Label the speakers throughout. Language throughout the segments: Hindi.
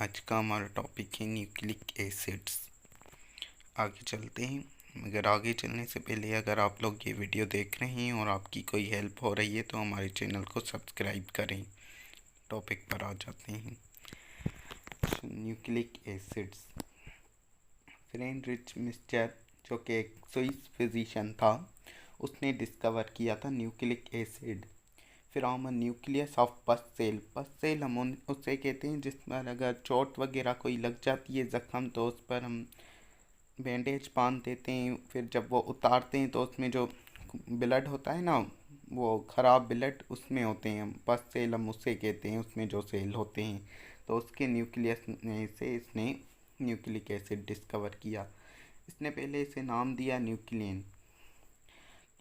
Speaker 1: आज का हमारा टॉपिक है न्यूक्लिक एसिड्स। आगे चलते हैं, मगर आगे चलने से पहले अगर आप लोग ये वीडियो देख रहे हैं और आपकी कोई हेल्प हो रही है तो हमारे चैनल को सब्सक्राइब करें। टॉपिक पर आ जाते हैं। Nucleic acids. फ्रेडरिच मिस्टर, जो कि एक स्विस फिजिशियन था, उसने डिस्कवर किया था nucleic acid from nucleus of pus cell. Pus cell हम उसे कहते हैं जिस पर अगर चोट वगैरह कोई लग जाती है ज़ख़म, तो उस पर हम बैंडेज बांध देते हैं। फिर जब वो उतारते हैं तो उसमें जो ब्लड होता है ना, वो ख़राब ब्लड उसमें होते हैं। पस सेल हम उसे कहते हैं, उसमें जो सेल होते हैं। तो उसके न्यूक्लियस में से इसने न्यूक्लिक एसिड डिस्कवर किया। इसने पहले इसे नाम दिया न्यूक्लियन,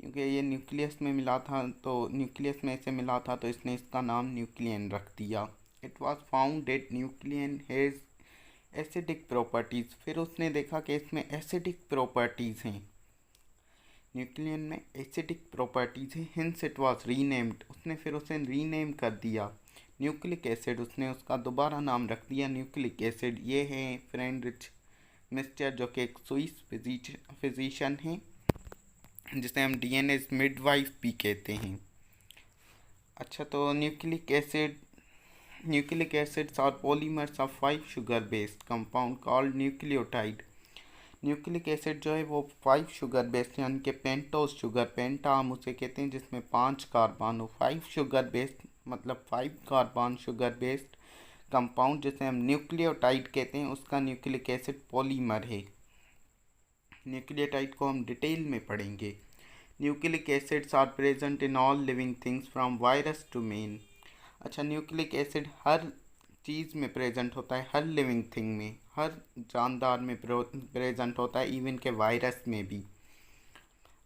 Speaker 1: क्योंकि ये न्यूक्लियस में मिला था, तो न्यूक्लियस में इसे मिला था तो इसने इसका नाम न्यूक्लियन रख दिया। It was found date nucleon has acidic properties. फिर उसने देखा कि इसमें एसिडिक प्रॉपर्टीज़ हैं, न्यूक्लियन में एसिडिक प्रॉपर्टीज़ हैं। हिंस इट वॉज रीनेम्ड, उसने फिर उसे रीनेम कर दिया न्यूक्लिक एसिड। उसने उसका दोबारा नाम रख दिया न्यूक्लिक एसिड। ये है फ्रेडरिच मिस्टर, जो कि एक स्विस फिजिशियन हैं, जिसे हम डीएनए मिडवाइफ भी कहते हैं। अच्छा, तो nucleic acids are polymers of 5 sugar based compound called nucleotide. Nucleic acid जो है वो 5 शुगर बेस्ड, यानी कि पेंटोज शुगर, पेंटा हम उसे कहते हैं जिसमें 5 कार्बन हो। 5 शुगर बेस्ड मतलब 5 कार्बन शुगर बेस्ड कंपाउंड, जिसे हम न्यूक्लियोटाइड कहते हैं, उसका न्यूक्लिक एसिड पॉलीमर है। न्यूक्लियोटाइड को हम डिटेल में पढ़ेंगे। Nucleic acids are present in all living things from virus to man. अच्छा, न्यूक्लिक एसिड हर चीज़ में प्रेजेंट होता है, हर लिविंग थिंग में, हर जानदार में प्रेजेंट होता है, इवन के वायरस में भी।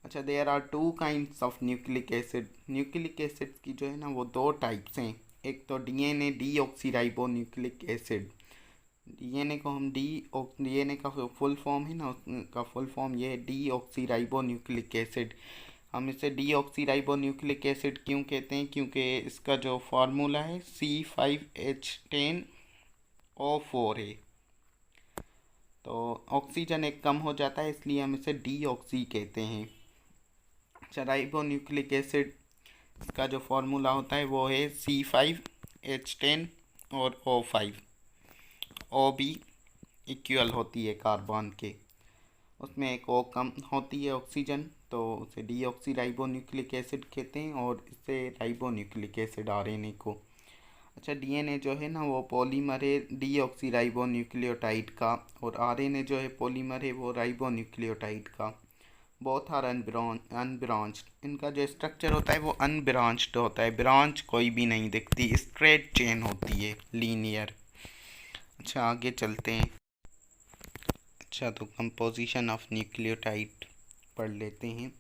Speaker 1: अच्छा, there are 2 kinds of nucleic acid. Nucleic acid की जो है ना वो 2 टाइप्स हैं। एक तो DNA deoxyribo nucleic acid. DNA को हम डीएनए का फुल फॉर्म है ना, उसका फुल फॉर्म ये है डीऑक्सीराइबो न्यूक्लिक एसिड। हम इसे डीऑक्सीराइबो न्यूक्लिक एसिड क्यों कहते हैं? क्योंकि इसका जो फार्मूला है C5H10O4 है, तो ऑक्सीजन एक कम हो जाता है, इसलिए हम इसे डीऑक्सी कहते हैं। अच्छा, राइबो न्यूक्लिक एसिड, इसका जो फार्मूला होता है वो है C5H10 और O5। ओ भी इक्वल होती है कार्बन के, उसमें एक ओ कम होती है ऑक्सीजन, तो उसे डीऑक्सीराइबो न्यूक्लिक एसिड कहते हैं, और इससे राइबो न्यूक्लिक एसिड आरएनए को। अच्छा, डीएनए जो है ना वो पॉलीमर है डीऑक्सीराइबो न्यूक्लियोटाइड का, और आरएनए जो है पॉलीमर है वो राइबो न्यूक्लियोटाइड का। Both are unbranched. इनका जो स्ट्रक्चर होता है वो अनब्रांच्ड होता है, ब्रांच कोई भी नहीं दिखती, स्ट्रेट चेन होती है, लीनियर। अच्छा, आगे चलते हैं। अच्छा, तो कंपोजिशन ऑफ न्यूक्लियोटाइड पढ़ लेते हैं।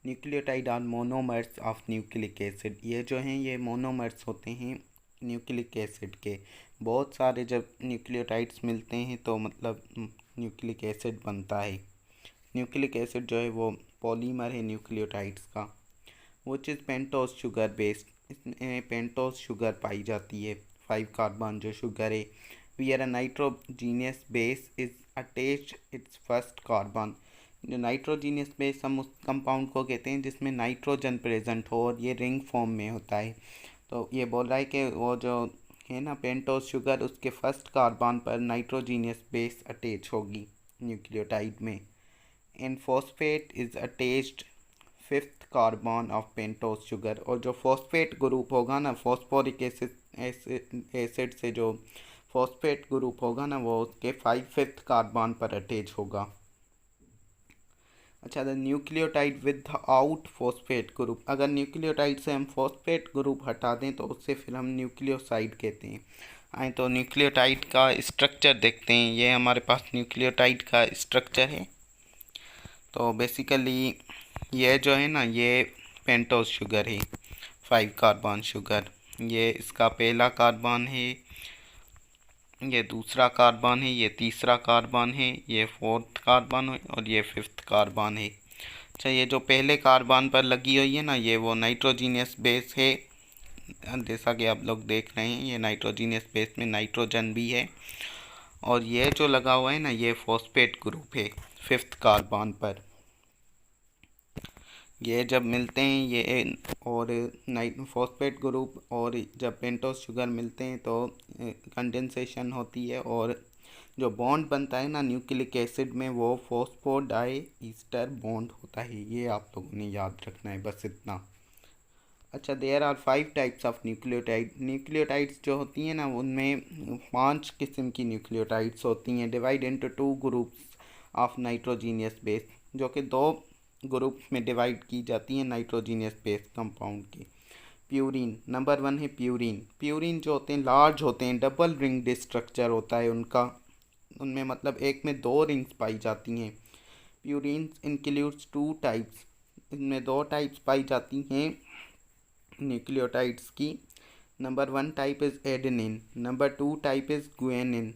Speaker 1: Nucleotide are monomers of nucleic acid. ये जो हैं ये मोनोमर्स होते हैं न्यूक्लिक एसिड के। बहुत सारे जब न्यूक्लियोटाइड्स मिलते हैं तो मतलब न्यूक्लिक एसिड बनता है। न्यूक्लिक एसिड जो है वो पॉलीमर है न्यूक्लियोटाइड्स का। वो चीज़ पेंटोज शुगर बेस्ड, इसमें पेंटोज शुगर पाई जाती है, 5 कार्बन जो शुगर है। where a nitrogenous base is attached its first carbon। जो नाइट्रोजीनियस बेस हम उस कंपाउंड को कहते हैं जिसमें नाइट्रोजन प्रेजेंट हो, और ये रिंग फॉर्म में होता है। तो ये बोल रहा है कि वो जो है ना पेंटोज शुगर, उसके फर्स्ट कार्बन पर नाइट्रोजीनियस बेस अटैच होगी न्यूक्लियोटाइड में। And phosphate is attached 5th carbon of pentose sugar. और जो फॉस्फेट ग्रुप होगा ना, फॉस्फोरिक एसिड से जो फॉस्फेट ग्रुप होगा ना वो उसके 5th कार्बन पर अटैच होगा। अच्छा, the nucleotide without phosphate group. अगर न्यूक्लियोटाइड से हम फॉस्फेट ग्रुप हटा दें तो उससे फिर हम न्यूक्लियोसाइड कहते हैं। आए तो न्यूक्लियोटाइड का स्ट्रक्चर देखते हैं। ये हमारे पास न्यूक्लियोटाइड का स्ट्रक्चर है। तो बेसिकली ये जो है ना ये पेंटोज शुगर है, 5 कार्बन शुगर। ये इसका पहला कार्बन है, ये दूसरा कार्बन है, ये तीसरा कार्बन है, ये 4th कार्बन है, और ये 5th कार्बन है। अच्छा, ये जो पहले कार्बन पर लगी हुई है ना ये वो नाइट्रोजीनियस बेस है। जैसा कि आप लोग देख रहे हैं ये नाइट्रोजीनियस बेस में नाइट्रोजन भी है, और ये जो लगा हुआ है ना, ये फॉस्फेट ग्रुप है 5th कार्बन पर। ये जब मिलते हैं ये और नाइट फॉस्फेट ग्रुप और जब पेंटोस शुगर मिलते हैं तो कंडेंसेशन होती है, और जो बॉन्ड बनता है ना न्यूक्लिक एसिड में, वो फॉस्फोडाई ईस्टर बॉन्ड होता है। ये आप लोगों ने याद रखना है, बस इतना। अच्छा, there are 5 types of nucleotide. Nucleotides जो होती हैं ना, उनमें 5 किस्म की न्यूक्लियोटाइड्स होती हैं, divide into 2 groups of nitrogenous base, जो कि 2 ग्रुप में डिवाइड की जाती हैं नाइट्रोजीनियस बेस कंपाउंड की। प्यूरिन नंबर 1 है। प्यूरिन प्यूरिन जो होते हैं लार्ज होते हैं, डबल रिंग स्ट्रक्चर होता है उनका, उनमें मतलब एक में 2 रिंग्स पाई जाती हैं। प्यूरिन इंक्लूड्स 2 टाइप्स, इनमें 2 टाइप्स पाई जाती हैं न्यूक्लियोटाइड्स की। Number 1 type is adenine, number 2 type is guanine.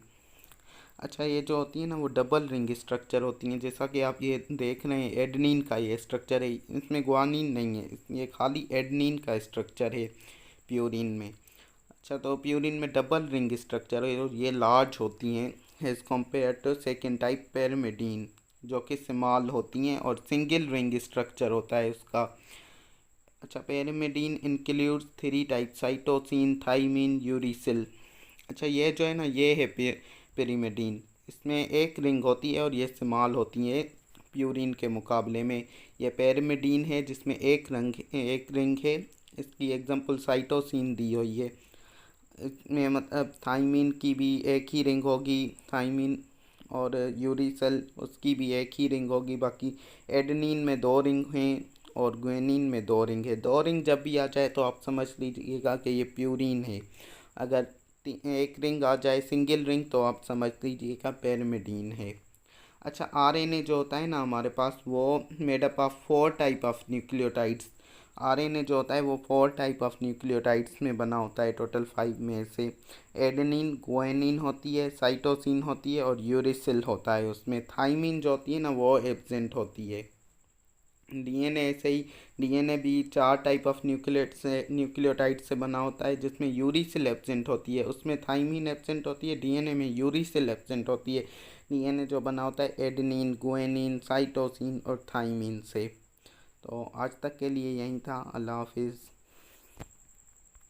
Speaker 1: अच्छा, ये जो होती है ना वो डबल रिंग स्ट्रक्चर होती हैं, जैसा कि आप ये देख रहे हैं एडेनिन का ये स्ट्रक्चर है, इसमें गुआनिन नहीं है, ये खाली एडेनिन का स्ट्रक्चर है प्यूरिन में। अच्छा, तो प्यूरिन में डबल रिंग स्ट्रक्चर है और ये लार्ज होती हैं as compared to second type pyrimidine, जो कि स्मॉल होती हैं और सिंगल रिंग स्ट्रक्चर होता है उसका। अच्छा, pyrimidine includes 3 type, cytosine, thymine, uracil. अच्छा, ये जो है ना ये है पैरामिडीन, इसमें एक रिंग होती है और ये स्मॉल होती है प्यूरिन के मुकाबले में। ये पैरामिडीन है जिसमें एक रिंग है, इसकी एग्जांपल साइटोसिन दी हुई है। इसमें मतलब थाइमिन की भी एक ही रिंग होगी, थाइमिन, और यूरिसल उसकी भी एक ही रिंग होगी। बाकी एडेनिन में 2 रिंग हैं और गुआनिन में 2 रिंग है। 2 रिंग जब भी आ जाए तो आप समझ लीजिएगा कि ये प्यूरिन है। अगर एक रिंग आ जाए सिंगल रिंग तो आप समझ लीजिएगा पैरामिडीन है। अच्छा, आरएनए जो होता है ना हमारे पास, वो made up of 4 type of nucleotides. RNA जो होता है वो 4 टाइप ऑफ न्यूक्लियोटाइड्स में बना होता है, टोटल 5 में से। एडेनिन, गुआनिन होती है, साइटोसिन होती है और यूरिसिल होता है। उसमें थाइमिन जो होती है ना वो एब्सेंट होती है। डीएनए ऐसे ही, डीएनए भी 4 टाइप ऑफ न्यूक्लियोटाइड से बना होता है, जिसमें यूरिसिल एब्सेंट होती है, उसमें थाइमिन एब्सेंट होती है, डीएनए में यूरिसिल एब्सेंट होती है। डीएनए जो बना होता है एडेनिन, गुआनिन, साइटोसिन और थाइमिन से। तो आज तक के लिए यही था। अल्लाह हाफिज़।